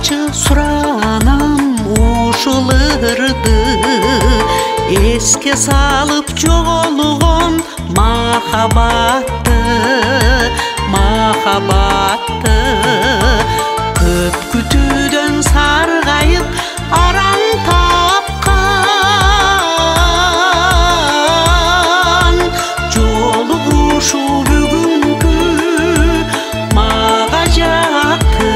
бачы суранам ушулырды, эске салып жоголгон махабатты, махабатты. Көп күтүүдөн саргайып аран тапкан, жолугушуу бүгүнкү мага жакты,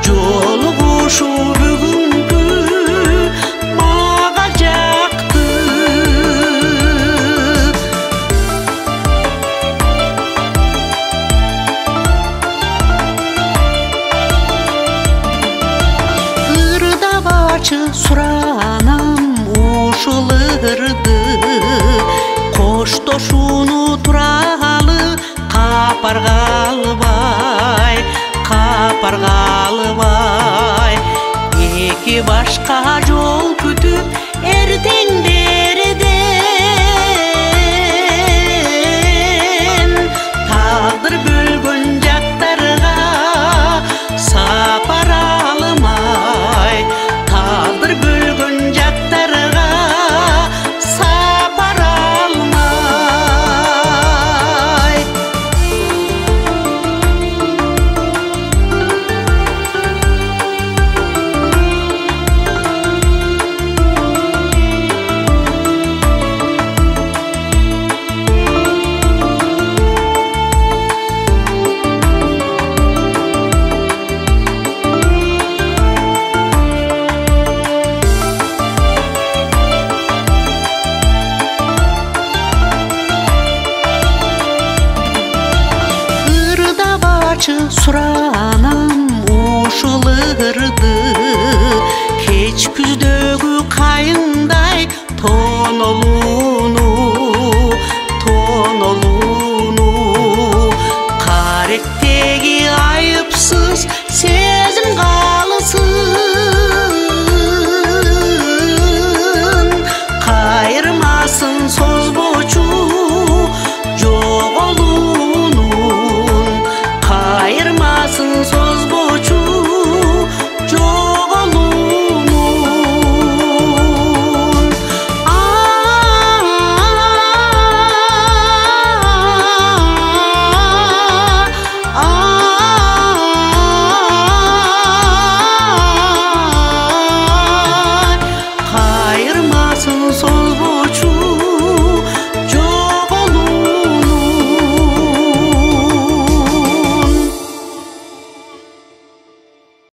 жолугушуу бүгүнкү мага жакты. Ырда бачы суранам ушулырды, коштошууну туралы капарга албай, капарга албай. Эки башка жол күтүп эртеңдерден, тагдыр бөлгөн жактарга сапар алмай, тагдыр бөлгөн жактарга сапар алмай. Ырда бачы суранам